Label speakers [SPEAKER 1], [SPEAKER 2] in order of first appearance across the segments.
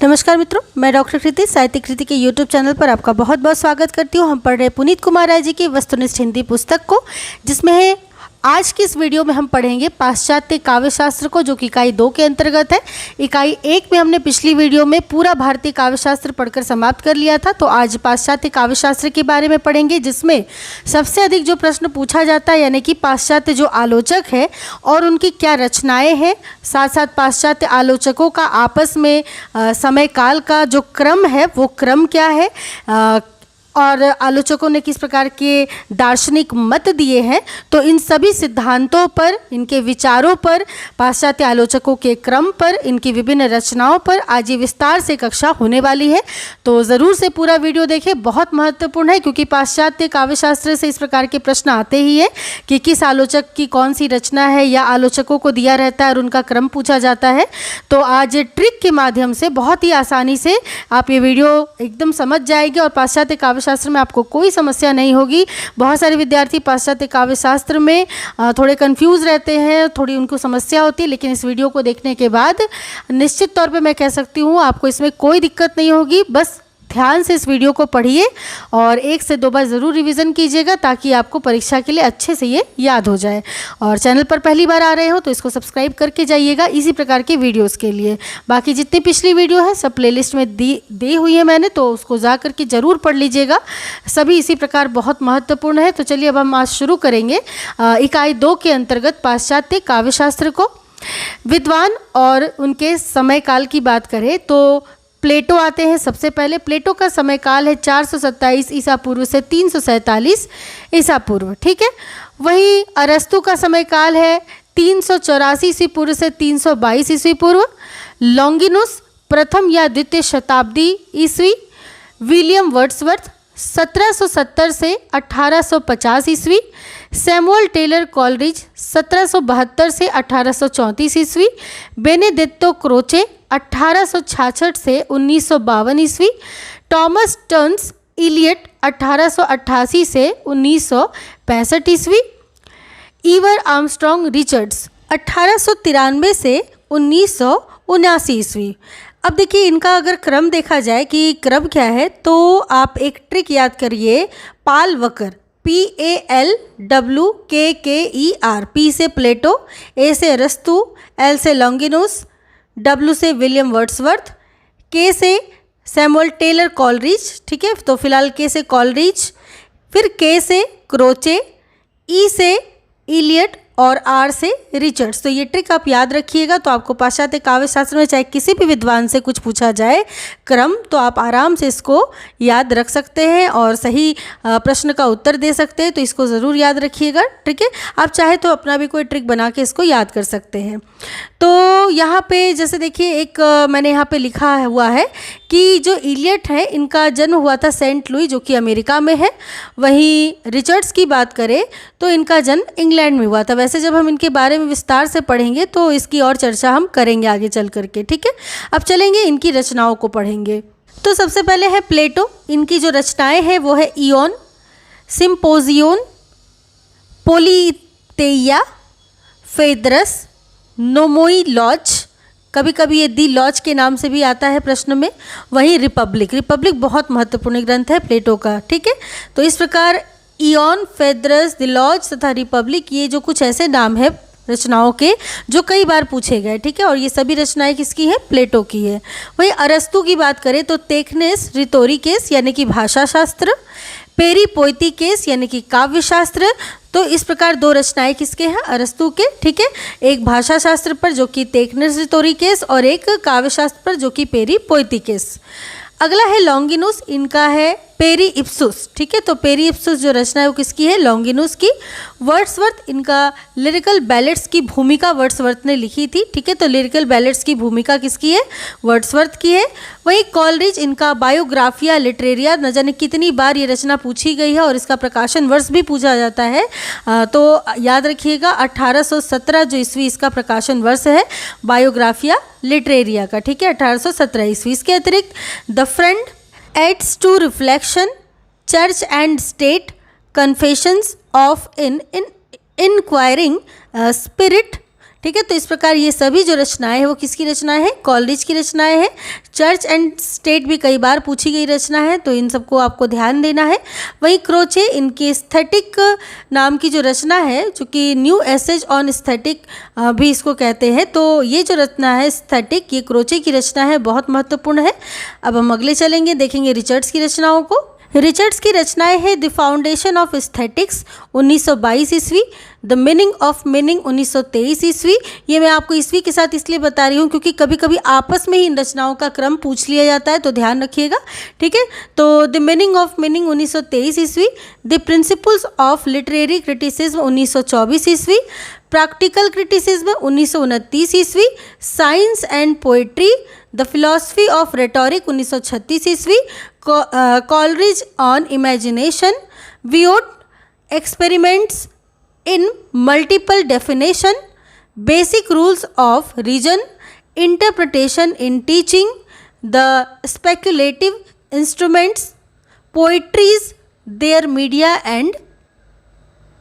[SPEAKER 1] नमस्कार मित्रों, मैं डॉक्टर कृति साहित्य कृति के यूट्यूब चैनल पर आपका बहुत बहुत स्वागत करती हूँ। हम पढ़ रहे पुनीत कुमार राय जी की वस्तुनिष्ठ हिंदी पुस्तक को, जिसमें है आज की इस वीडियो में हम पढ़ेंगे पाश्चात्य काव्य शास्त्र को, जो कि इकाई 2 के अंतर्गत है। इकाई 1 में हमने पिछली वीडियो में पूरा भारतीय काव्य शास्त्र पढ़कर समाप्त कर लिया था। तो आज पाश्चात्य काव्य शास्त्र के बारे में पढ़ेंगे, जिसमें सबसे अधिक जो प्रश्न पूछा जाता है, यानी कि पाश्चात्य जो आलोचक है और उनकी क्या रचनाएं हैं, साथ साथ पाश्चात्य आलोचकों का आपस में समय काल का जो क्रम है वो क्रम क्या है, और आलोचकों ने किस प्रकार के दार्शनिक मत दिए हैं। तो इन सभी सिद्धांतों पर, इनके विचारों पर, पाश्चात्य आलोचकों के क्रम पर, इनकी विभिन्न रचनाओं पर आज ये विस्तार से कक्षा होने वाली है। तो ज़रूर से पूरा वीडियो देखें, बहुत महत्वपूर्ण है, क्योंकि पाश्चात्य काव्यशास्त्र से इस प्रकार के प्रश्न आते ही है कि किस आलोचक की कौन सी रचना है, या आलोचकों को दिया रहता है और उनका क्रम पूछा जाता है। तो आज ट्रिक के माध्यम से बहुत ही आसानी से आप ये वीडियो एकदम समझ जाएंगे और पाश्चात्य काव्यशास्त्र में आपको कोई समस्या नहीं होगी। बहुत सारे विद्यार्थी पाश्चात्य काव्य शास्त्र में थोड़े कंफ्यूज रहते हैं, थोड़ी उनको समस्या होती है, लेकिन इस वीडियो को देखने के बाद निश्चित तौर पे मैं कह सकती हूँ आपको इसमें कोई दिक्कत नहीं होगी। बस ध्यान से इस वीडियो को पढ़िए और 1 से 2 बार ज़रूर रिवीजन कीजिएगा, ताकि आपको परीक्षा के लिए अच्छे से ये याद हो जाए। और चैनल पर पहली बार आ रहे हो तो इसको सब्सक्राइब करके जाइएगा इसी प्रकार के वीडियोस के लिए। बाकी जितनी पिछली वीडियो है सब प्लेलिस्ट में दी हुई है मैंने, तो उसको जा करके ज़रूर पढ़ लीजिएगा, सभी इसी प्रकार बहुत महत्वपूर्ण है। तो चलिए अब हम आज शुरू करेंगे इकाई 2 के अंतर्गत पाश्चात्य काव्यशास्त्र को। विद्वान और उनके समय काल की बात करें तो प्लेटो आते हैं सबसे पहले। प्लेटो का समय काल है 427 ईसा पूर्व से 347 ईसा पूर्व, ठीक है। वहीं अरस्तु का समय काल है 384 ईस्वी पूर्व से 322 ईस्वी पूर्व। लॉन्गिनुस प्रथम या द्वितीय शताब्दी ईस्वी। विलियम वर्ड्सवर्थ 1770 से 1850 ईस्वी। सैमुअल टेलर कॉलरिज 1772 से 1834 ईस्वी। बेनेडिक्टो क्रोचे 1866 से 1952 ईस्वी। टॉमस टर्न्स इलियट 1888 से 1965 ईस्वी। ईवर आर्मस्ट्रॉन्ग रिचर्ड्स 1893 से 1979 ईस्वी। अब देखिए इनका अगर क्रम देखा जाए कि क्रम क्या है, तो आप एक ट्रिक याद करिए। पाल वकर, PALWKKER, P से प्लेटो, A से अरस्तु, L से लॉन्गिनुस, W से विलियम वर्ड्सवर्थ, K से सैमुअल टेलर कॉलरिज, ठीक है। तो फिलहाल K से कॉलरिज, फिर K से क्रोचे, E से इलियट और R से रिचर्ड्स। तो ये ट्रिक आप याद रखिएगा। तो आपको पाश्चात्य काव्य शास्त्र में चाहे किसी भी विद्वान से कुछ पूछा जाए क्रम, तो आप आराम से इसको याद रख सकते हैं और सही प्रश्न का उत्तर दे सकते हैं। तो इसको ज़रूर याद रखिएगा, ठीक है। आप चाहे तो अपना भी कोई ट्रिक बना के इसको याद कर सकते हैं। तो यहाँ पे जैसे देखिए एक मैंने यहाँ पे लिखा हुआ है कि जो इलियट है इनका जन्म हुआ था सेंट लुई, जो कि अमेरिका में है। वहीं रिचर्ड्स की बात करें तो इनका जन्म इंग्लैंड में हुआ था। वैसे जब हम इनके बारे में विस्तार से पढ़ेंगे तो इसकी और चर्चा हम करेंगे आगे चल करके, ठीक है। अब चलेंगे इनकी रचनाओं को पढ़ेंगे। तो सबसे पहले है प्लेटो। इनकी जो रचनाएं हैं वो है इयोन, सिम्पोजियोन, पोलितेइया, फेदरस, नोमोई लॉज, कभी कभी ये दी लॉज के नाम से भी आता है प्रश्न में। वहीं रिपब्लिक, रिपब्लिक बहुत महत्वपूर्ण ग्रंथ है प्लेटो का, ठीक है। तो इस प्रकार इयोन, फेदरस, द लॉज तथा रिपब्लिक, ये जो कुछ ऐसे नाम है रचनाओं के जो कई बार पूछे गए, ठीक है। और ये सभी रचनाएं किसकी है? प्लेटो की है। वहीं अरस्तु की बात करें तो टेक्नेस रिटोरिकेस यानी कि भाषा शास्त्र, पेरीपोइटिकेस यानी कि काव्य शास्त्र। तो इस प्रकार 2 रचनाएं किसके हैं? अरस्तु के, ठीक है। एक भाषा शास्त्र पर जो कि टेक्नेस रिटोरिकेस, और एक काव्य शास्त्र पर जो कि पेरीपोइटिकेस। अगला है लॉन्गिनुस, इनका है पेरी इप्सुस, ठीक है। तो पेरी इप्सुस जो रचना है वो किसकी है? लॉन्गिनुस की। वर्ड्सवर्थ, इनका लिरिकल बैलेट्स की भूमिका वर्ड्सवर्थ ने लिखी थी, ठीक है। तो लिरिकल बैलेट्स की भूमिका किसकी है? वर्ड्सवर्थ की है। वहीं कॉलरिज, इनका बायोग्राफिया लिटरेरिया, न जाने कितनी बार ये रचना पूछी गई है और इसका प्रकाशन वर्ष भी पूछा जाता है। तो याद रखिएगा 1817 जो ईस्वी इसका प्रकाशन वर्ष है बायोग्राफिया लिटरेरिया का, ठीक है, 1817 ईस्वी। इसके अतिरिक्त the friend, aids to reflection, church and state, confessions of in inquiring spirit, ठीक है। तो इस प्रकार ये सभी जो रचनाएं हैं वो किसकी रचनाएं हैं? कॉलरिज की रचनाएं हैं। चर्च एंड स्टेट भी कई बार पूछी गई रचना है, तो इन सबको आपको ध्यान देना है। वहीं क्रोचे इनकी एस्थेटिक नाम की जो रचना है, जो कि न्यू एसेज ऑन एस्थेटिक भी इसको कहते हैं, तो ये जो रचना है एस्थेटिक, ये क्रोचे की रचना है, बहुत महत्वपूर्ण है। अब हम अगले चलेंगे, देखेंगे रिचर्ड्स की रचनाओं को। रिचर्ड्स की रचनाएं हैं द फाउंडेशन ऑफ एस्थेटिक्स 1922 ईस्वी, द मीनिंग ऑफ मीनिंग 1923 ईस्वी। ये मैं आपको ईस्वी के साथ इसलिए बता रही हूँ क्योंकि कभी कभी आपस में ही इन रचनाओं का क्रम पूछ लिया जाता है, तो ध्यान रखिएगा, ठीक है। तो द मीनिंग ऑफ मीनिंग 1923 ईस्वी, the principles of literary criticism 1924 ईस्वी, प्रैक्टिकल क्रिटिसिज्म 1929 ईस्वी, science and poetry, the philosophy of rhetoric 1936 ईस्वी, कॉलरिज ऑन इमेजिनेशन, वियोट experiments in multiple definition, basic rules of reason, interpretation in teaching, the speculative instruments, poetries, their media and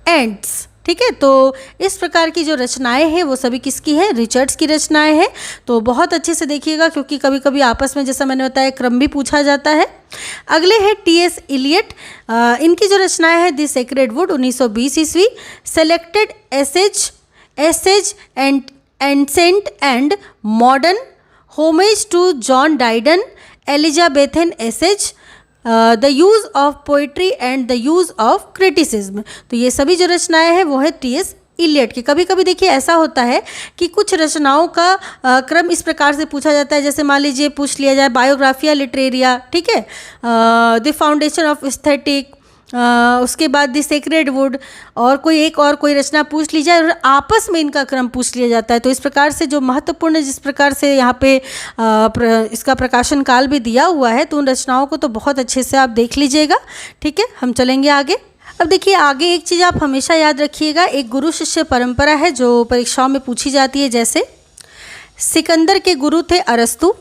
[SPEAKER 1] ends. ठीक है, तो इस प्रकार की जो रचनाएं हैं वो सभी किसकी हैं? रिचर्ड्स की रचनाएं हैं। तो बहुत अच्छे से देखिएगा क्योंकि कभी कभी आपस में, जैसा मैंने बताया, क्रम भी पूछा जाता है। अगले है टी.एस. इलियट। इनकी जो रचनाएं हैं द सेक्रेड वुड 1920 ईस्वी, selected essays and ancient and modern, homage to John Dryden, Elizabethan essays, the use of poetry and the use of criticism. तो ये सभी जो रचनाएं हैं वो है टी.एस. इलियट की। कभी कभी देखिए ऐसा होता है कि कुछ रचनाओं का क्रम इस प्रकार से पूछा जाता है, जैसे मान लीजिए पूछ लिया जाए बायोग्राफिया लिटरेरिया, ठीक है, द फाउंडेशन ऑफ एस्थेटिक, उसके बाद द सेक्रेड वुड, और कोई रचना पूछ ली जाए और आपस में इनका क्रम पूछ लिया जाता है। तो इस प्रकार से जो महत्वपूर्ण, जिस प्रकार से यहाँ पे इसका प्रकाशन काल भी दिया हुआ है, तो उन रचनाओं को तो बहुत अच्छे से आप देख लीजिएगा। ठीक है, हम चलेंगे आगे। अब देखिए आगे एक चीज़ आप हमेशा याद रखिएगा, एक गुरु शिष्य परंपरा है जो परीक्षाओं में पूछी जाती है। जैसे सिकंदर के गुरु थे अरस्तु,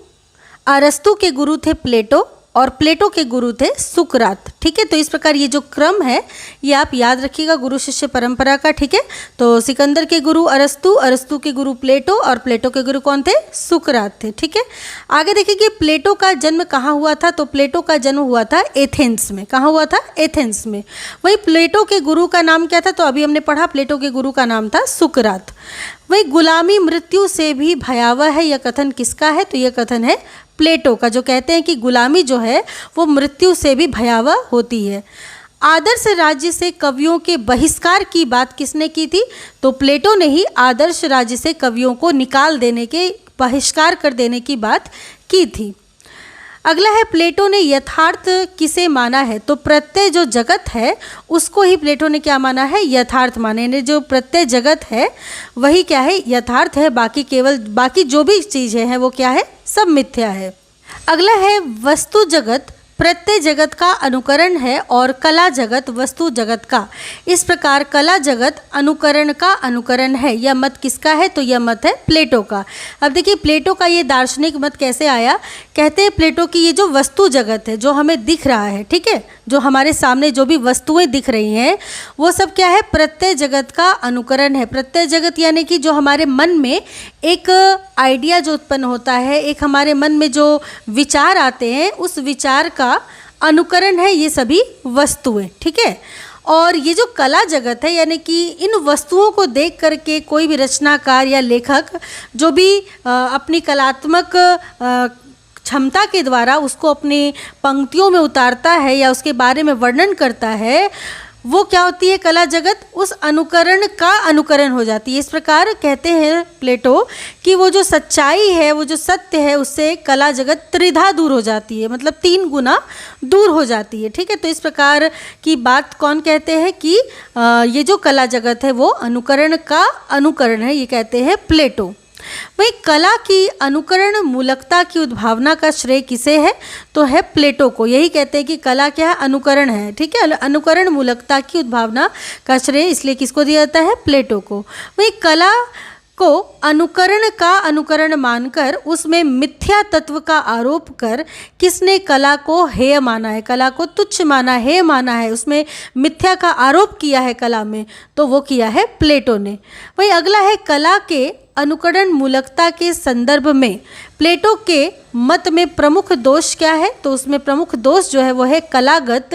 [SPEAKER 1] अरस्तु के गुरु थे प्लेटो, और प्लेटो के गुरु थे सुकरात। ठीक है, तो इस प्रकार ये जो क्रम है ये आप याद रखिएगा गुरु शिष्य परंपरा का। ठीक है, तो सिकंदर के गुरु अरस्तु, अरस्तु के गुरु प्लेटो, और प्लेटो के गुरु कौन थे? सुकरात थे। ठीक है, आगे देखिए कि प्लेटो का जन्म कहाँ हुआ था? तो प्लेटो का जन्म हुआ था एथेंस में। कहाँ हुआ था? एथेंस में। वही प्लेटो के गुरु का नाम क्या था? तो अभी हमने पढ़ा, प्लेटो के गुरु का नाम था सुकरात। वही गुलामी मृत्यु से भी भयावह है, यह कथन किसका है? तो यह कथन है प्लेटो का, जो कहते हैं कि गुलामी जो है वो मृत्यु से भी भयावह होती है। आदर्श राज्य से कवियों के बहिष्कार की बात किसने की थी? तो प्लेटो ने ही आदर्श राज्य से कवियों को निकाल देने के, बहिष्कार कर देने की बात की थी। अगला है प्लेटो ने यथार्थ किसे माना है? तो प्रत्यय जो जगत है उसको ही प्लेटो ने क्या माना है? यथार्थ माने, यानी जो प्रत्यय जगत है वही क्या है? यथार्थ है। बाकी जो भी चीज़ें हैं वो क्या है? सब मिथ्या है। अगला है वस्तु जगत प्रत्यय जगत का अनुकरण है और कला जगत वस्तु जगत का। इस प्रकार कला जगत अनुकरण का अनुकरण है। यह मत किसका है? तो यह मत है प्लेटो का। अब देखिए प्लेटो का ये दार्शनिक मत कैसे आया? कहते हैं प्लेटो की ये जो वस्तु जगत है, जो हमें दिख रहा है, ठीक है, जो हमारे सामने जो भी वस्तुएं दिख रही हैं वो सब क्या है? प्रत्यय जगत का अनुकरण है। प्रत्यय जगत यानी कि जो हमारे मन में एक आइडिया जो उत्पन्न होता है, एक हमारे मन में जो विचार आते हैं, उस विचार का अनुकरण है ये सभी वस्तुएं। ठीक है, और ये जो कला जगत है यानी कि इन वस्तुओं को देख करके कोई भी रचनाकार या लेखक जो भी अपनी कलात्मक क्षमता के द्वारा उसको अपनी पंक्तियों में उतारता है या उसके बारे में वर्णन करता है, वो क्या होती है? कला जगत उस अनुकरण का अनुकरण हो जाती है। इस प्रकार कहते हैं प्लेटो कि वो जो सच्चाई है, वो जो सत्य है, उससे कला जगत त्रिधा दूर हो जाती है, मतलब 3 गुना दूर हो जाती है। ठीक है, तो इस प्रकार की बात कौन कहते हैं कि ये जो कला जगत है वो अनुकरण का अनुकरण है, ये कहते हैं प्लेटो। वही कला की अनुकरण मूलकता की उद्भावना का श्रेय किसे है? तो है प्लेटो को। यही कहते हैं कि कला क्या है? अनुकरण है। ठीक है, अनुकरण मूलकता की उद्भावना का श्रेय इसलिए किसको दिया जाता है? प्लेटो को। वही कला को अनुकरण का अनुकरण मानकर उसमें मिथ्या तत्व का आरोप कर किसने कला को हेय माना है? कला को तुच्छ माना, हेय माना है, उसमें मिथ्या का आरोप किया है कला में, तो वो किया है प्लेटो ने। वही अगला है कला के अनुकरण मूलकता के संदर्भ में प्लेटो के मत में प्रमुख दोष क्या है? तो उसमें प्रमुख दोष जो है वो है कलागत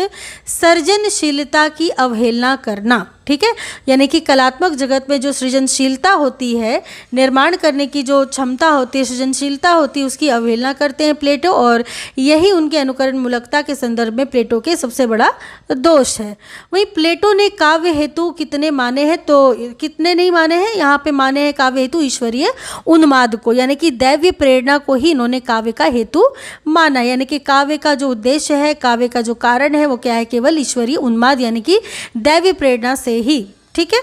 [SPEAKER 1] सृजनशीलता की अवहेलना करना। ठीक है, यानी कि कलात्मक जगत में जो सृजनशीलता होती है, निर्माण करने की जो क्षमता होती है, सृजनशीलता होती है, उसकी अवहेलना करते हैं प्लेटो, और यही उनके अनुकरण मूलकता के संदर्भ में प्लेटो के सबसे बड़ा दोष है। वहीं प्लेटो ने काव्य हेतु कितने माने हैं? तो कितने नहीं माने हैं, यहाँ पे माने हैं काव्य हेतु ईश्वरीय उन्माद को, यानी कि दैवीय प्रेरणा को ही इन्होंने काव्य का हेतु माना। यानी कि काव्य का जो उद्देश्य है, काव्य का जो कारण है, वो क्या है? केवल ईश्वरीय उन्माद यानी कि दैवीय प्रेरणा से ही। ठीक है,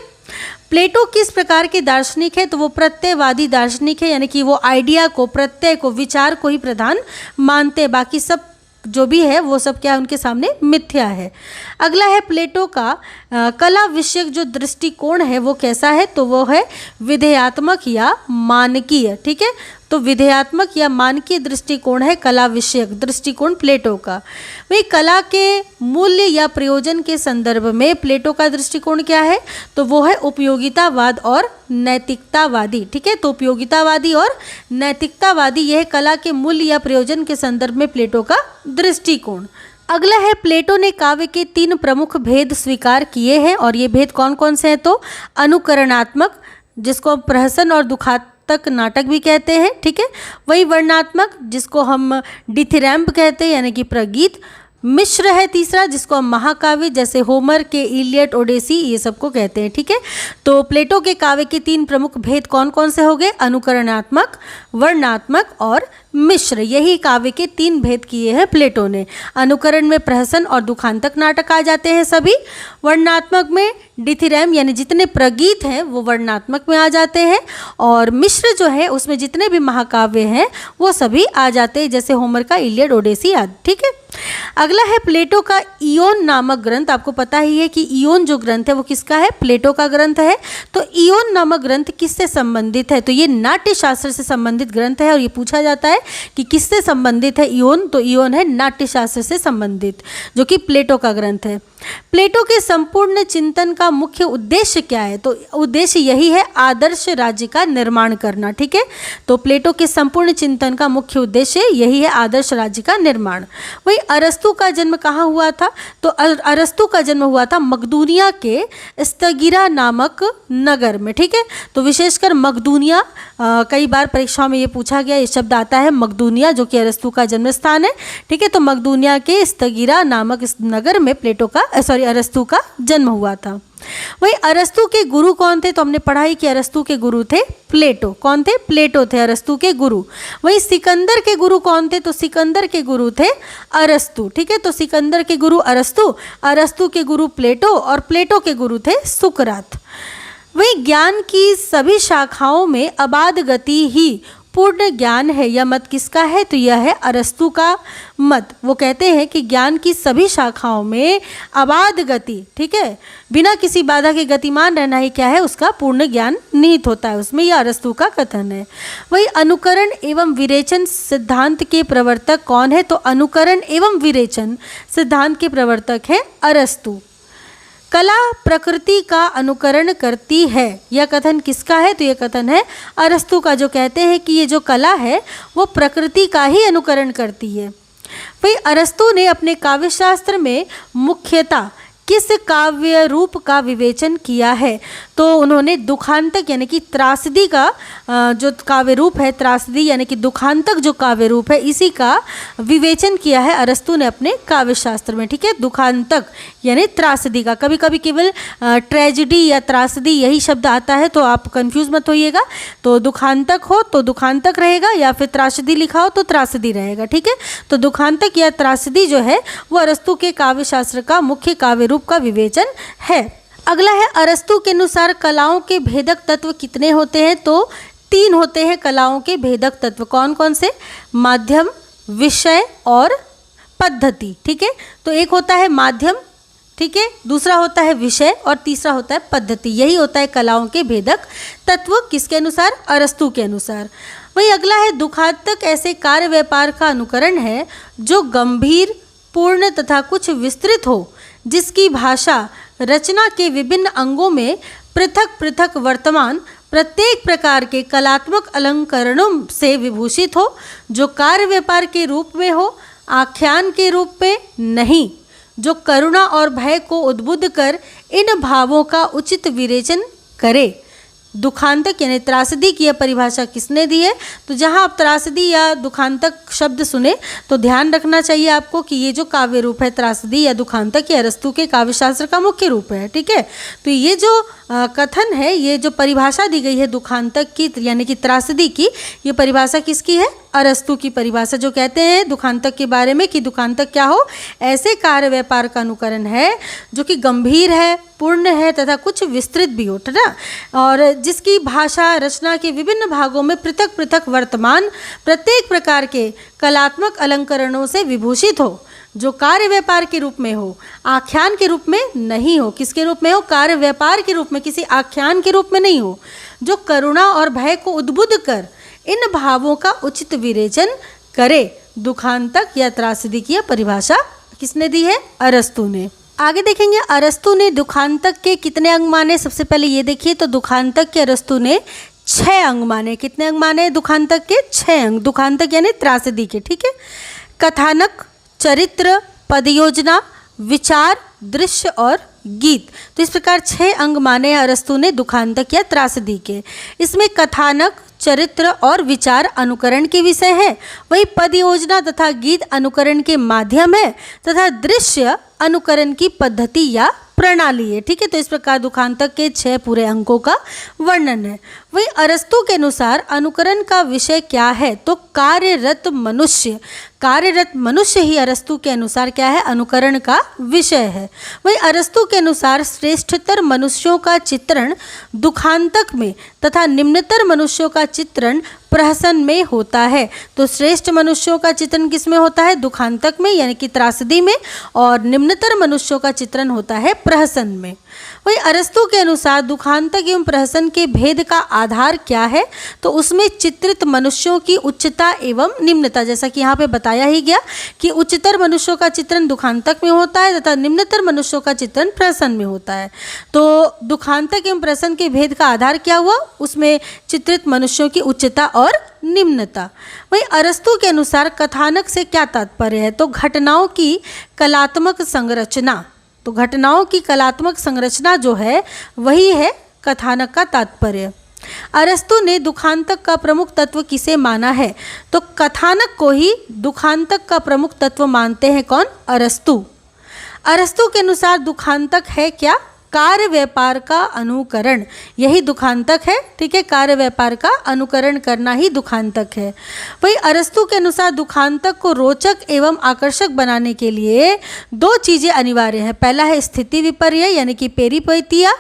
[SPEAKER 1] प्लेटो किस प्रकार के दार्शनिक है? तो वो प्रत्ययवादी दार्शनिक है, यानी कि वो आइडिया को, प्रत्यय को, विचार को ही प्रधान मानते हैं, बाकी सब जो भी है वो सब क्या है? उनके सामने मिथ्या है। अगला है प्लेटो का कला विषयक जो दृष्टिकोण है वो कैसा है? तो वो है विधेयात्मक या मानकीय। ठीक है, तो विधेयात्मक या मानकीय दृष्टिकोण है कला विषयक दृष्टिकोण प्लेटो का। वही कला के मूल्य या प्रयोजन के संदर्भ में प्लेटो का दृष्टिकोण क्या है? तो वो है उपयोगितावाद और नैतिकतावादी। ठीक है, तो उपयोगितावादी और नैतिकतावादी यह कला के मूल्य या प्रयोजन के संदर्भ में प्लेटो का दृष्टिकोण। अगला है प्लेटो ने काव्य के 3 प्रमुख भेद स्वीकार किए हैं, और ये भेद कौन कौन से हैं? तो अनुकरणात्मक, जिसको प्रहसन और दुखात्मक नाटक भी कहते हैं। ठीक है, वही वर्णनात्मक, जिसको हम डिथिरैम्प कहते हैं यानी कि प्रगीत। मिश्र है तीसरा, जिसको हम महाकाव्य जैसे होमर के इलियड, ओडेसी ये सबको कहते हैं। ठीक है, तो प्लेटो के काव्य के 3 प्रमुख भेद कौन कौन से हो गए? अनुकरणात्मक, वर्णनात्मक और मिश्र। यही काव्य के 3 भेद किए हैं प्लेटो ने। अनुकरण में प्रहसन और दुखांतक नाटक आ जाते हैं सभी। वर्णनात्मक में डिथिरैम यानी जितने प्रगीत हैं वो वर्णनात्मक में आ जाते हैं, और मिश्र जो है उसमें जितने भी महाकाव्य हैं वो सभी आ जाते हैं, जैसे होमर का इलियड, ओडेसी आदि। ठीक है, अगला है प्लेटो का इयोन नामक ग्रंथ। आपको पता ही है कि इयोन जो ग्रंथ है वो किसका है? प्लेटो का ग्रंथ है। तो इयोन नामक ग्रंथ किससे संबंधित है? तो ये नाट्य शास्त्र से संबंधित ग्रंथ है, और ये पूछा जाता है कि किससे संबंधित है इयोन? तो इयोन है नाट्य शास्त्र से संबंधित, जो कि प्लेटो का ग्रंथ है। प्लेटो के संपूर्ण चिंतन का मुख्य उद्देश्य क्या है? तो उद्देश्य यही है आदर्श राज्य का निर्माण करना। ठीक है, तो प्लेटो के संपूर्ण चिंतन का मुख्य उद्देश्य यही है आदर्श राज्य का निर्माण। वही अरस्तु का जन्म कहाँ हुआ था? तो अरस्तु का जन्म हुआ था मकदूनिया के स्तगिरा नामक नगर में। ठीक है, तो विशेषकर मकदूनिया, कई बार परीक्षाओं में ये पूछा गया, ये शब्द आता है मकदूनिया, जो कि अरस्तु का जन्म स्थान है। ठीक है, तो मकदूनिया के स्तगिरा नामक इस नगर में प्लेटो का अरस्तु का जन्म हुआ था। वही अरस्तु के गुरु कौन थे? तो हमने पढ़ा ही कि अरस्तु के गुरु थे प्लेटो। कौन थे? प्लेटो थे अरस्तु के गुरु। वही सिकंदर के गुरु कौन थे? तो सिकंदर के गुरु थे अरस्तु। ठीक है, तो सिकंदर के गुरु अरस्तु, अरस्तु के गुरु प्लेटो, और प्लेटो के गुरु थे सुकरात। वही ज्ञान की सभी शाखाओं में अबाध गति ही पूर्ण ज्ञान है, यह मत किसका है? तो यह है अरस्तु का मत। वो कहते हैं कि ज्ञान की सभी शाखाओं में अबाध गति, ठीक है, बिना किसी बाधा के गतिमान रहना ही क्या है? उसका पूर्ण ज्ञान निहित होता है उसमें, यह अरस्तु का कथन है। वही अनुकरण एवं विरेचन सिद्धांत के प्रवर्तक कौन है? तो अनुकरण एवं विरेचन सिद्धांत के प्रवर्तक है अरस्तु। कला प्रकृति का अनुकरण करती है, यह कथन किसका है? तो यह कथन है अरस्तु का, जो कहते हैं कि ये जो कला है वो प्रकृति का ही अनुकरण करती है। भाई अरस्तु ने अपने काव्यशास्त्र में मुख्यतः किस काव्य रूप का विवेचन किया है? तो उन्होंने दुखांतक यानी कि त्रासदी का जो काव्य रूप है, त्रासदी यानी कि दुखांतक जो काव्य रूप है, इसी का विवेचन किया है अरस्तु ने अपने काव्यशास्त्र में। ठीक है, दुखांतक यानी त्रासदी का, कभी कभी केवल ट्रेजिडी या त्रासदी यही शब्द आता है, तो आप कंफ्यूज मत होइएगा। तो दुखांतक हो तो दुखांतक रहेगा, या फिर त्रासदी लिखा हो तो त्रासदी रहेगा। ठीक है, तो दुखांतक या त्रासदी जो है वो अरस्तु के काव्यशास्त्र का मुख्य काव्य रूप का विवेचन है। अगला है अरस्तु के अनुसार कलाओं के भेदक तत्व कितने होते हैं? तो 3 होते हैं कलाओं के भेदक तत्व। कौन कौन से? माध्यम, विषय और पद्धति। ठीक है, तो एक होता है माध्यम, ठीक है, दूसरा होता है विषय और तीसरा होता है पद्धति। यही होता है कलाओं के भेदक तत्व, किसके अनुसार? अरस्तु के अनुसार। वही अगला है दुखांतक ऐसे कार्य व्यापार का अनुकरण है जो गंभीर, पूर्ण तथा कुछ विस्तृत हो, जिसकी भाषा रचना के विभिन्न अंगों में पृथक पृथक वर्तमान प्रत्येक प्रकार के कलात्मक अलंकरणों से विभूषित हो, जो कार्य व्यापार के रूप में हो, आख्यान के रूप में नहीं, जो करुणा और भय को उद्बुद्ध कर इन भावों का उचित विवेचन करे। दुखांतक यानी त्रासदी की यह परिभाषा किसने दी है? तो जहाँ आप त्रासदी या दुखांतक शब्द सुने तो ध्यान रखना चाहिए आपको कि ये जो काव्य रूप है त्रासदी या दुखांतक, ये अरस्तू के काव्यशास्त्र का मुख्य रूप है। ठीक है, तो ये जो कथन है, ये जो परिभाषा दी गई है दुखांतक की यानी कि त्रासदी की, ये परिभाषा किसकी है? अरस्तू की परिभाषा, जो कहते हैं दुखांतक के बारे में कि दुखांतक क्या हो? ऐसे कार्य व्यापार का अनुकरण है जो कि गंभीर है, पूर्ण है तथा कुछ विस्तृत भी हो, है ना, और जिसकी भाषा रचना के विभिन्न भागों में पृथक पृथक वर्तमान प्रत्येक प्रकार के कलात्मक अलंकरणों से विभूषित हो, जो कार्य व्यापार के रूप में हो, आख्यान के रूप में नहीं हो। किसके रूप में हो? कार्य व्यापार के रूप में, किसी आख्यान के रूप में नहीं हो, जो करुणा और भय को उद्बुद्ध कर इन भावों का उचित विवेचन करे। दुखांतक या त्रासदी की परिभाषा किसने दी है? अरस्तू ने। आगे देखेंगे अरस्तू ने दुखांतक के कितने अंग माने। सबसे पहले ये देखिए, तो दुखांतक के अरस्तू ने 6 अंग माने। कितने अंग माने दुखांतक के? 6 अंग। दुखांतक यानी त्रासदी के। ठीक है, कथानक, चरित्र, पदयोजना, विचार, दृश्य और गीत। तो इस प्रकार 6 अंग माने अरस्तू ने दुखांतक या त्रासदी के। इसमें कथानक, चरित्र और विचार अनुकरण के विषय है, वही पद योजना तथा गीत अनुकरण के माध्यम है तथा दृश्य अनुकरण की पद्धति या प्रणाली है। ठीक है, तो इस प्रकार दुखांतक के 6 पूरे अंकों का वर्णन है। वही अरस्तू के अनुसार अनुकरण का विषय क्या है? तो कार्यरत मनुष्य। कार्यरत मनुष्य ही अरस्तू के अनुसार क्या है? अनुकरण का विषय है। वही अरस्तू के अनुसार श्रेष्ठतर मनुष्यों का चित्रण दुखांतक में तथा निम्नतर मनुष्यों का चित्रण प्रहसन में होता है। तो श्रेष्ठ मनुष्यों का चित्रण किस में होता है? दुखांतक में यानी कि त्रासदी में, और निम्नतर मनुष्यों का चित्रण होता है प्रहसन में। वही अरस्तू के अनुसार दुखांतक एवं प्रहसन के भेद का आधार क्या है? तो उसमें चित्रित मनुष्यों की उच्चता एवं निम्नता, जैसा कि यहाँ पे बताया ही गया कि उच्चतर मनुष्यों का चित्रण दुखांतक में होता है तथा निम्नतर मनुष्यों का चित्रण प्रहसन में होता है। तो दुखांतक एवं प्रहसन के भेद का आधार क्या हुआ? उसमें चित्रित मनुष्यों की उच्चता और निम्नता। वही अरस्तू के अनुसार कथानक से क्या तात्पर्य है? तो घटनाओं की कलात्मक संरचना। तो घटनाओं की कलात्मक संरचना जो है वही है कथानक का तात्पर्य। अरस्तू ने दुखांतक का प्रमुख तत्व किसे माना है? तो कथानक को ही दुखांतक का प्रमुख तत्व मानते हैं। कौन? अरस्तू। अरस्तू के अनुसार दुखांतक है क्या? कार्य व्यापार का अनुकरण, यही दुखांतक है। ठीक है, कार्य व्यापार का अनुकरण करना ही दुखांतक है। वही अरस्तू के अनुसार दुखांतक को रोचक एवं आकर्षक बनाने के लिए 2 चीज़ें अनिवार्य हैं। पहला है स्थिति विपर्य यानी कि पेरिपेटिया,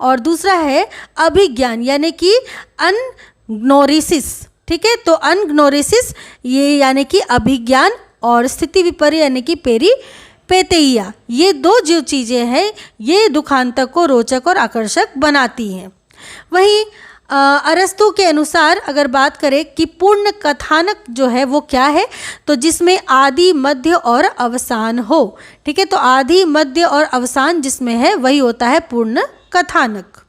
[SPEAKER 1] और दूसरा है अभिज्ञान यानी कि अनग्नोरिसिस। ठीक है, तो अनग्नोरिसिस ये यानी कि अभिज्ञान, और स्थिति विपर्य यानी कि पेरिपेटिया, ये 2 जो चीज़ें हैं ये दुखांतक को रोचक और आकर्षक बनाती हैं। वहीं अरस्तू के अनुसार अगर बात करें कि पूर्ण कथानक जो है वो क्या है, तो जिसमें आदि, मध्य और अवसान हो। ठीक है, तो आदि, मध्य और अवसान जिसमें है वही होता है पूर्ण कथानक।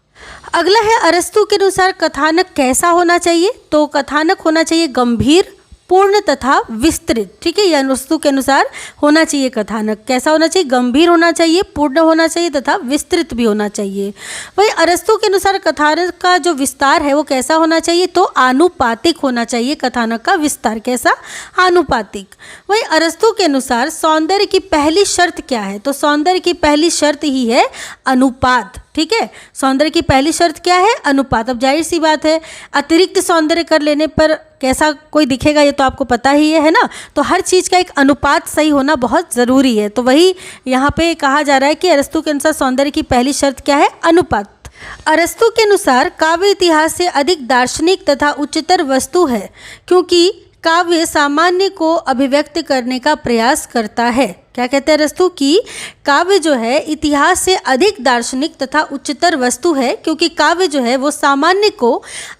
[SPEAKER 1] अगला है अरस्तू के अनुसार कथानक कैसा होना चाहिए? तो कथानक होना चाहिए गंभीर, पूर्ण तथा विस्तृत। ठीक है, यह अरस्तू के अनुसार होना चाहिए कथानक। कैसा होना चाहिए? गंभीर होना चाहिए, पूर्ण होना चाहिए तथा विस्तृत भी होना चाहिए। वही अरस्तू के अनुसार कथानक का जो विस्तार है वो कैसा होना चाहिए? तो आनुपातिक होना चाहिए कथानक का विस्तार। कैसा? आनुपातिक। वही अरस्तू के अनुसार सौंदर्य की पहली शर्त क्या है? तो सौंदर्य की पहली शर्त ही है अनुपात। ठीक है, सौंदर्य की पहली शर्त क्या है? अनुपात। अब जाहिर सी बात है अतिरिक्त सौंदर्य कर लेने पर कैसा कोई दिखेगा ये तो आपको पता ही है ना। तो हर चीज़ का एक अनुपात सही होना बहुत ज़रूरी है। तो वही यहाँ पे कहा जा रहा है कि अरस्तू के अनुसार सौंदर्य की पहली शर्त क्या है? अनुपात। अरस्तू के अनुसार काव्य इतिहास से अधिक दार्शनिक तथा उच्चतर वस्तु है, क्योंकि काव्य सामान्य को अभिव्यक्त करने का प्रयास करता है। क्या कहते हैं अरस्तु कि काव्य जो है इतिहास से अधिक दार्शनिक तथा उच्चतर वस्तु है, क्योंकि काव्य जो है वो सामान्य को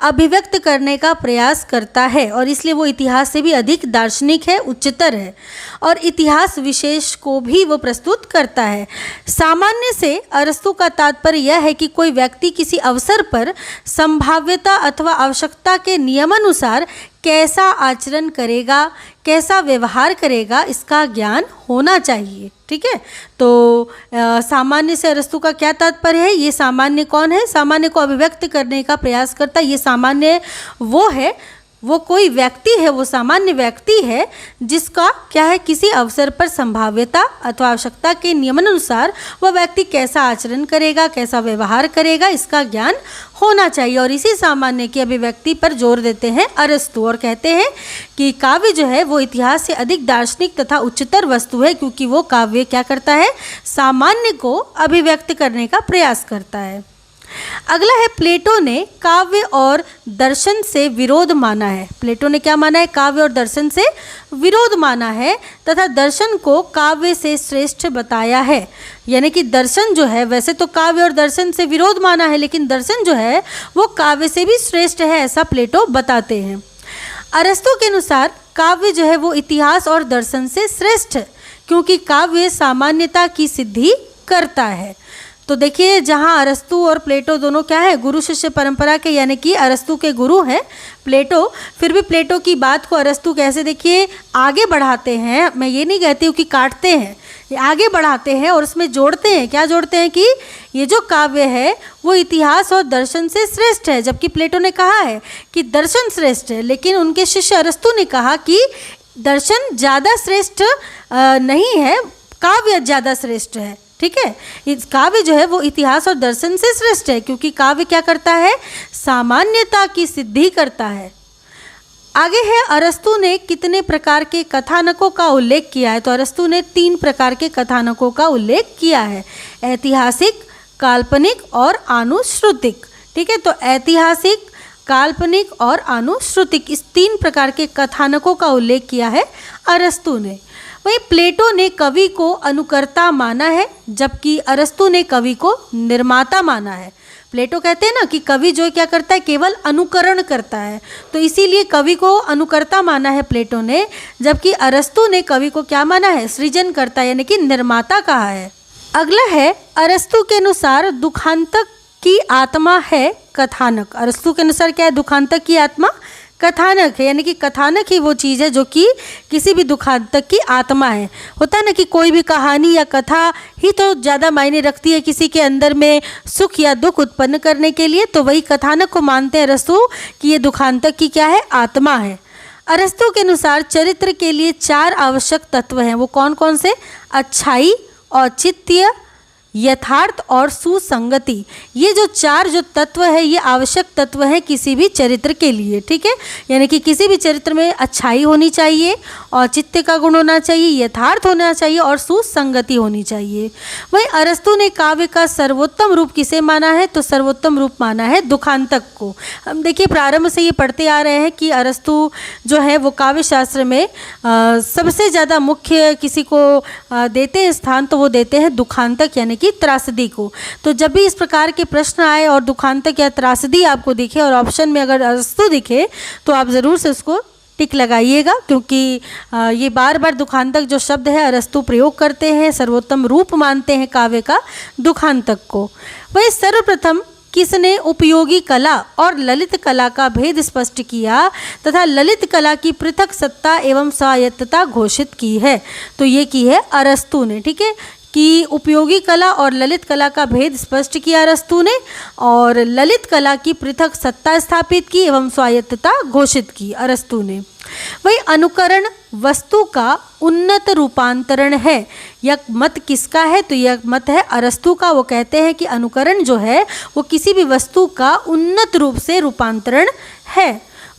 [SPEAKER 1] अभिव्यक्त करने का प्रयास करता है और इसलिए वो इतिहास से भी अधिक दार्शनिक है, उच्चतर है और इतिहास विशेष को भी वो प्रस्तुत करता है। सामान्य से अरस्तु का तात्पर्य यह है कि कोई व्यक्ति किसी अवसर पर संभाव्यता अथवा आवश्यकता के नियमानुसार कैसा आचरण करेगा, कैसा व्यवहार करेगा, इसका ज्ञान होना चाहिए। ठीक है, तो सामान्य से अरस्तु का क्या तात्पर्य है? ये सामान्य कौन है? सामान्य को अभिव्यक्त करने का प्रयास करता है। ये सामान्य वो है, वो कोई व्यक्ति है, वो सामान्य व्यक्ति है जिसका क्या है, किसी अवसर पर संभाव्यता अथवा आवश्यकता के नियमानुसार वह व्यक्ति कैसा आचरण करेगा, कैसा व्यवहार करेगा, इसका ज्ञान होना चाहिए। और इसी सामान्य की अभिव्यक्ति पर जोर देते हैं अरस्तु और कहते हैं कि काव्य जो है वो इतिहास से अधिक दार्शनिक तथा उच्चतर वस्तु है, क्योंकि वो काव्य क्या करता है, सामान्य को अभिव्यक्त करने का प्रयास करता है। अगला है, प्लेटो ने काव्य और दर्शन से विरोध माना है। प्लेटो ने क्या माना है? काव्य और दर्शन से विरोध माना है तथा दर्शन को काव्य से श्रेष्ठ बताया है। यानी कि दर्शन जो है, वैसे तो काव्य और दर्शन से विरोध माना है, लेकिन दर्शन जो है वो काव्य से भी श्रेष्ठ है, ऐसा प्लेटो बताते हैं। अरस्तु के अनुसार काव्य जो है वो इतिहास और दर्शन से श्रेष्ठ है, क्योंकि काव्य सामान्यता की सिद्धि करता है। तो देखिए, जहाँ अरस्तु और प्लेटो दोनों क्या है, गुरु शिष्य परंपरा के, यानी कि अरस्तु के गुरु हैं प्लेटो, फिर भी प्लेटो की बात को अरस्तु कैसे देखिए आगे बढ़ाते हैं। मैं ये नहीं कहती हूँ कि काटते हैं, ये आगे बढ़ाते हैं और उसमें जोड़ते हैं। क्या जोड़ते हैं कि ये जो काव्य है वो इतिहास और दर्शन से श्रेष्ठ है, जबकि प्लेटो ने कहा है कि दर्शन श्रेष्ठ है, लेकिन उनके शिष्य अरस्तु ने कहा कि दर्शन ज़्यादा श्रेष्ठ नहीं है, काव्य ज़्यादा श्रेष्ठ है। ठीक है, इस काव्य जो है वो इतिहास और दर्शन से श्रेष्ठ है, क्योंकि काव्य क्या करता है, सामान्यता की सिद्धि करता है। आगे है, अरस्तु ने कितने प्रकार के कथानकों का उल्लेख किया है? तो अरस्तु ने 3 प्रकार के कथानकों का उल्लेख किया है, ऐतिहासिक, काल्पनिक और आनुश्रुतिक। ठीक है, तो ऐतिहासिक, काल्पनिक और आनुश्रुतिक, इस 3 प्रकार के कथानकों का उल्लेख किया है अरस्तु ने। वहीं प्लेटो ने कवि को अनुकर्ता माना है, जबकि अरस्तु ने कवि को निर्माता माना है। प्लेटो कहते हैं ना कि कवि जो क्या करता है, केवल अनुकरण करता है, तो इसीलिए कवि को अनुकर्ता माना है प्लेटो ने, जबकि अरस्तु ने कवि को क्या माना है, सृजनकर्ता यानी कि निर्माता कहा है। अगला है, अरस्तु के अनुसार दुखांतक की आत्मा है कथानक। अरस्तु के अनुसार क्या है, दुखांतक की आत्मा कथानक है, यानी कि कथानक ही वो चीज़ है जो कि किसी भी दुखांतक की आत्मा है। होता है ना कि कोई भी कहानी या कथा ही तो ज़्यादा मायने रखती है किसी के अंदर में सुख या दुख उत्पन्न करने के लिए, तो वही कथानक को मानते हैं अरस्तु कि ये दुखांतक की क्या है, आत्मा है। अरस्तु के अनुसार चरित्र के लिए 4 आवश्यक तत्व हैं, वो कौन कौन से? अच्छाई, औचित्य, यथार्थ और सुसंगति। ये जो 4 जो तत्व है ये आवश्यक तत्व है किसी भी चरित्र के लिए। ठीक है, यानी कि किसी भी चरित्र में अच्छाई होनी चाहिए, औचित्य का गुण होना चाहिए, यथार्थ होना चाहिए और सुसंगति होनी चाहिए। वहीं अरस्तु ने काव्य का सर्वोत्तम रूप किसे माना है? तो सर्वोत्तम रूप माना है दुखांतक को। हम देखिए प्रारंभ से ये पढ़ते आ रहे हैं कि अरस्तु जो है वो काव्य शास्त्र में सबसे ज़्यादा मुख्य किसी को देते हैं स्थान, तो वो देते हैं दुखांतक यानी त्रासदी को। तो जब भी इस प्रकार के प्रश्न आए और दुखांतक या त्रासदी आपको दिखे और ऑप्शन में अगर अरस्तु दिखे तो आप ज़रूर से उसको टिक लगाइएगा, क्योंकि ये बार बार दुखांतक जो शब्द है अरस्तु प्रयोग करते हैं, सर्वोत्तम रूप मानते हैं काव्य का दुखांतक को। वही सर्वप्रथम किसने उपयोगी कला और ललित कला का भेद स्पष्ट किया तथा ललित कला की पृथक सत्ता एवं स्वायत्तता घोषित की है? तो ये की है अरस्तु ने। ठीक है, कि उपयोगी कला और ललित कला का भेद स्पष्ट किया अरस्तु ने और ललित कला की पृथक सत्ता स्थापित की एवं स्वायत्तता घोषित की अरस्तु ने। वही अनुकरण वस्तु का उन्नत रूपांतरण है, यह मत किसका है? तो यह मत है अरस्तु का। वो कहते हैं कि अनुकरण जो है वो किसी भी वस्तु का उन्नत रूप से रूपांतरण है।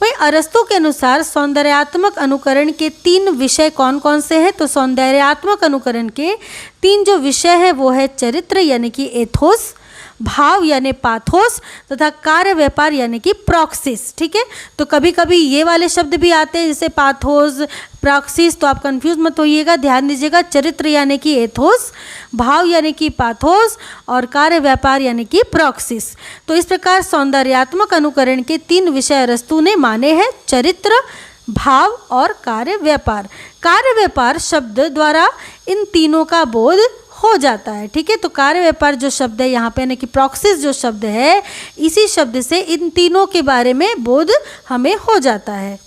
[SPEAKER 1] वही अरस्तु के अनुसार सौंदर्यात्मक अनुकरण के 3 विषय कौन कौन से हैं? तो सौंदर्यात्मक अनुकरण के 3 जो विषय हैं वो है चरित्र यानी कि एथोस, भाव यानी पाथोस तथा कार्य व्यापार यानी कि प्रॉक्सिस। ठीक है, तो कभी कभी ये वाले शब्द भी आते हैं जैसे पाथोस, प्रॉक्सिस, तो आप कंफ्यूज मत होइएगा, ध्यान दीजिएगा। चरित्र यानी कि एथोस, भाव यानी कि पाथोस और कार्य व्यापार यानी कि प्रॉक्सिस। तो इस प्रकार सौंदर्यात्मक अनुकरण के 3 विषय अरस्तु ने माने हैं, चरित्र, भाव और कार्य व्यापार। कार्य व्यापार शब्द द्वारा इन तीनों का बोध हो जाता है। ठीक है, तो कार्य व्यापार जो शब्द है यहाँ पे यानी कि प्रॉक्सिस जो शब्द है, इसी शब्द से इन तीनों के बारे में बोध हमें हो जाता है।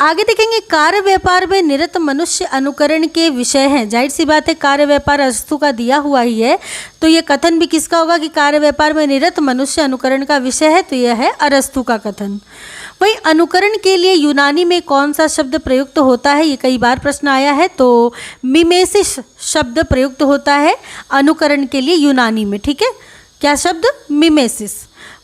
[SPEAKER 1] आगे देखेंगे कार्य व्यापार में निरत मनुष्य अनुकरण के विषय हैं। जाहिर सी बात है, कार्य व्यापार अरस्तु का दिया हुआ ही है, तो ये कथन भी किसका होगा कि कार्य व्यापार में निरत मनुष्य अनुकरण का विषय है, तो यह है अरस्तु का कथन। वहीं अनुकरण के लिए यूनानी में कौन सा शब्द प्रयुक्त होता है, ये कई बार प्रश्न आया है, तो मिमेसिस शब्द प्रयुक्त होता है अनुकरण के लिए यूनानी में। ठीक है, क्या शब्द? मिमेसिस।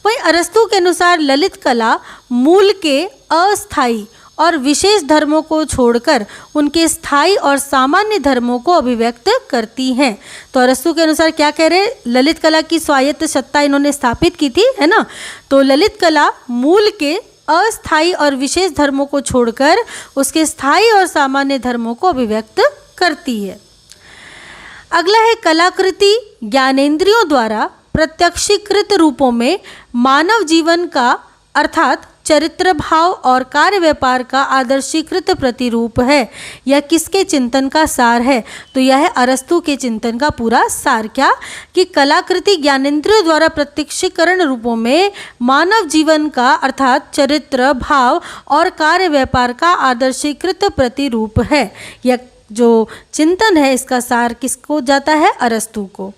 [SPEAKER 1] वहीं अरस्तु के अनुसार ललित कला मूल के अस्थायी और विशेष धर्मों को छोड़कर उनके स्थायी और सामान्य धर्मों को अभिव्यक्त करती हैं। तो अरस्तु के अनुसार क्या कह रहे हैं, ललित कला की स्वायत्त सत्ता इन्होंने स्थापित की थी, है ना। तो ललित कला मूल के अस्थायी और विशेष धर्मों को छोड़कर उसके स्थायी और सामान्य धर्मों को अभिव्यक्त करती है। अगला है कलाकृति ज्ञानेंद्रियों द्वारा प्रत्यक्षीकृत रूपों में मानव जीवन का अर्थात चरित्र, भाव और कार्य व्यापार का आदर्शीकृत प्रतिरूप है। यह किसके चिंतन का सार है, तो यह है अरस्तु के चिंतन का पूरा सार। क्या कि कलाकृति ज्ञानेंद्रियों द्वारा प्रत्यक्षीकरण रूपों में मानव जीवन का अर्थात चरित्र, भाव और कार्य व्यापार का आदर्शीकृत प्रतिरूप है। यह जो चिंतन है इसका सार किसको जाता है, अरस्तु को।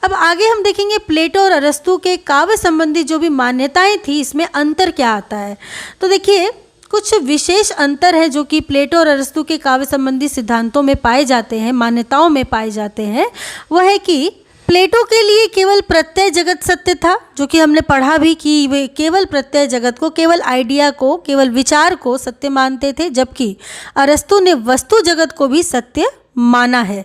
[SPEAKER 1] अब आगे हम देखेंगे प्लेटो और अरस्तु के काव्य संबंधी जो भी मान्यताएं थी, इसमें अंतर क्या आता है। तो देखिए कुछ विशेष अंतर है जो कि प्लेटो और अरस्तु के काव्य संबंधी सिद्धांतों में पाए जाते हैं, मान्यताओं में पाए जाते हैं। वह है कि प्लेटो के लिए केवल प्रत्यय जगत सत्य था, जो कि हमने पढ़ा भी कि वे केवल प्रत्यय जगत को, केवल आइडिया को, केवल विचार को सत्य मानते थे, जबकि अरस्तु ने वस्तु जगत को भी सत्य माना है।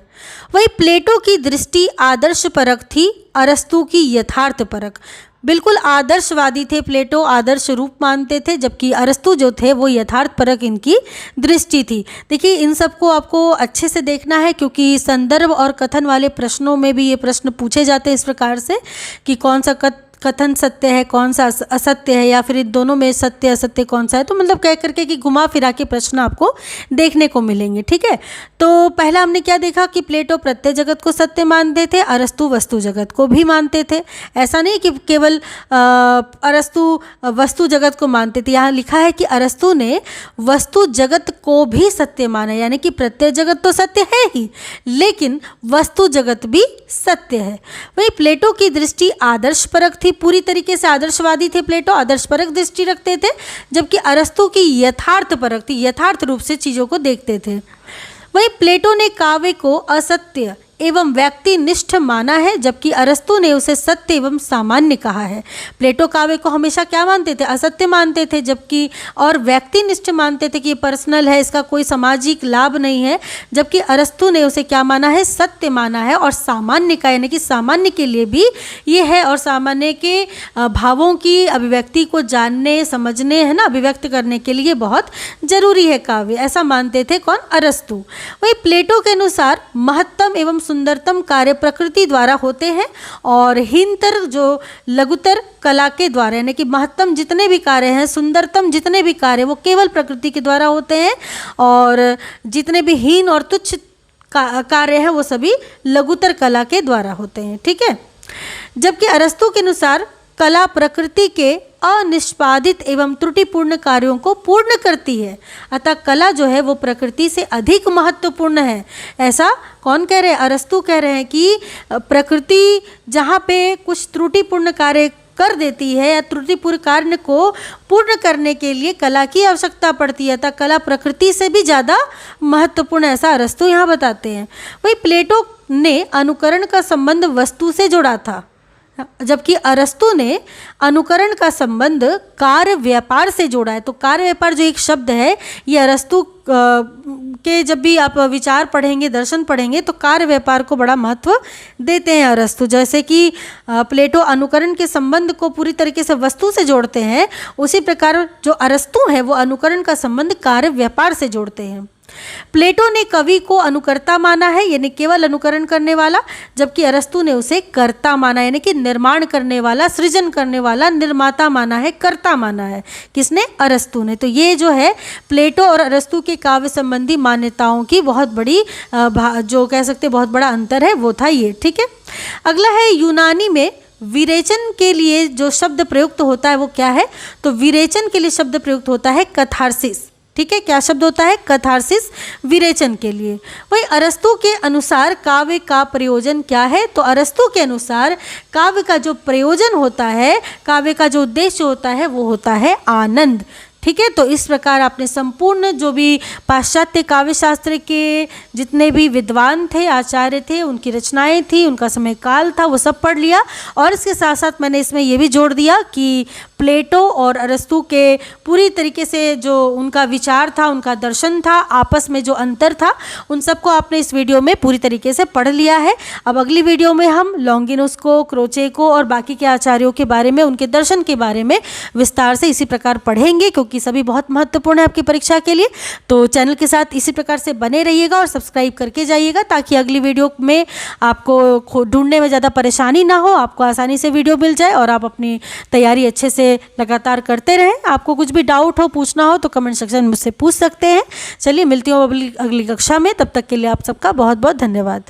[SPEAKER 1] वही प्लेटो की दृष्टि आदर्श परक थी, अरस्तु की यथार्थ परक। बिल्कुल आदर्शवादी थे प्लेटो, आदर्श रूप मानते थे, जबकि अरस्तु जो थे वो यथार्थ परक इनकी दृष्टि थी। देखिए इन सबको आपको अच्छे से देखना है, क्योंकि संदर्भ और कथन वाले प्रश्नों में भी ये प्रश्न पूछे जाते हैं इस प्रकार से कि कौन सा कथन सत्य है, कौन सा असत्य है, या फिर इन दोनों में सत्य असत्य कौन सा है। तो मतलब कह करके कि घुमा फिरा के प्रश्न आपको देखने को मिलेंगे। ठीक है, तो पहला हमने क्या देखा कि प्लेटो प्रत्यय जगत को सत्य मानते थे, अरस्तु वस्तु जगत को भी मानते थे। ऐसा नहीं कि केवल अरस्तु वस्तु जगत को मानते थे, यहाँ लिखा है कि अरस्तु ने वस्तु जगत को भी सत्य माना, यानी कि प्रत्यय जगत तो सत्य है ही, लेकिन वस्तु जगत भी सत्य है। वही प्लेटो की दृष्टि आदर्श परक थी, पूरी तरीके से आदर्शवादी थे प्लेटो, आदर्श परक दृष्टि रखते थे, जबकि अरस्तु की यथार्थ परक थी, यथार्थ रूप से चीज़ों को देखते थे। वहीं प्लेटो ने काव्य को असत्य एवं व्यक्तिनिष्ठ माना है, जबकि अरस्तु ने उसे सत्य एवं सामान्य कहा है। प्लेटो काव्य को हमेशा क्या मानते थे, असत्य मानते थे, जबकि और व्यक्तिनिष्ठ मानते थे कि ये पर्सनल है, इसका कोई सामाजिक लाभ नहीं है, जबकि अरस्तु ने उसे क्या माना है, सत्य माना है। और सामान्य का यानी कि सामान्य के लिए भी ये है, और सामान्य के भावों की अभिव्यक्ति को जानने समझने, है ना, अभिव्यक्त करने के लिए बहुत जरूरी है काव्य, ऐसा मानते थे कौन, अरस्तु। वही प्लेटो के अनुसार महत्तम एवं सुंदरतम कार्य प्रकृति द्वारा होते हैं, और हीनतर जो लघुतर कला के द्वारा, यानी कि महत्तम जितने भी कार्य हैं, सुंदरतम जितने भी कार्य वो केवल प्रकृति के द्वारा होते हैं, और जितने भी हीन और तुच्छ कार्य हैं वो सभी लघुतर कला के द्वारा होते हैं। ठीक है, जबकि अरस्तु के अनुसार कला प्रकृति के अनिष्पादित एवं त्रुटिपूर्ण कार्यों को पूर्ण करती है, अतः कला जो है वो प्रकृति से अधिक महत्वपूर्ण है। ऐसा कौन कह रहे हैं, अरस्तु कह रहे हैं कि प्रकृति जहाँ पे कुछ त्रुटिपूर्ण कार्य कर देती है या त्रुटिपूर्ण कार्य को पूर्ण करने के लिए कला की आवश्यकता पड़ती है, अतः कला प्रकृति से भी ज़्यादा महत्वपूर्ण, ऐसा अरस्तु यहाँ बताते हैं। वही प्लेटो ने अनुकरण का संबंध वस्तु से जोड़ा था, जबकि अरस्तु ने अनुकरण का संबंध कार्य व्यापार से जोड़ा है। तो कार्य व्यापार जो एक शब्द है, ये अरस्तु के जब भी आप विचार पढ़ेंगे, दर्शन पढ़ेंगे, तो कार्य व्यापार को बड़ा महत्व देते हैं अरस्तु। जैसे कि प्लेटो अनुकरण के संबंध को पूरी तरीके से वस्तु से जोड़ते हैं, उसी प्रकार जो अरस्तु है वो अनुकरण का संबंध कार्य व्यापार से जोड़ते हैं। प्लेटो ने कवि को अनुकर्ता माना है, यानी केवल अनुकरण करने वाला, जबकि अरस्तु ने उसे कर्ता माना, यानी कि निर्माण करने वाला, सृजन करने वाला, निर्माता माना है, कर्ता माना है। किसने? अरस्तु ने। तो ये जो है प्लेटो और अरस्तु के काव्य संबंधी मान्यताओं की बहुत बड़ी जो कह सकते बहुत बड़ा अंतर है वो था ये। ठीक है, अगला है यूनानी में विरेचन के लिए जो शब्द प्रयुक्त होता है वो क्या है? तो विरेचन के लिए शब्द प्रयुक्त होता है कथारसिस। ठीक है, क्या शब्द होता है? कथारसिस, विरेचन के लिए। वही अरस्तु के अनुसार काव्य का प्रयोजन क्या है? तो अरस्तु के अनुसार काव्य का जो प्रयोजन होता है, काव्य का जो उद्देश्य होता है वो होता है आनंद। ठीक है, तो इस प्रकार आपने संपूर्ण जो भी पाश्चात्य काव्य शास्त्र के जितने भी विद्वान थे, आचार्य थे, उनकी रचनाएं थी, उनका समय काल था, वो सब पढ़ लिया। और इसके साथ साथ मैंने इसमें ये भी जोड़ दिया कि प्लेटो और अरस्तु के पूरी तरीके से जो उनका विचार था, उनका दर्शन था, आपस में जो अंतर था, उन सबको आपने इस वीडियो में पूरी तरीके से पढ़ लिया है। अब अगली वीडियो में हम लॉन्गिनस को, क्रोचे को और बाकी के आचार्यों के बारे में, उनके दर्शन के बारे में विस्तार से इसी प्रकार पढ़ेंगे, क्योंकि सभी बहुत महत्वपूर्ण है आपकी परीक्षा के लिए। तो चैनल के साथ इसी प्रकार से बने रहिएगा और सब्सक्राइब करके जाइएगा, ताकि अगली वीडियो में आपको ढूंढने में ज़्यादा परेशानी ना हो, आपको आसानी से वीडियो मिल जाए और आप अपनी तैयारी अच्छे से लगातार करते रहें। आपको कुछ भी डाउट हो, पूछना हो तो कमेंट सेक्शन में मुझसे पूछ सकते हैं। चलिए मिलती हूँ अगली कक्षा में, तब तक के लिए आप सबका बहुत बहुत धन्यवाद।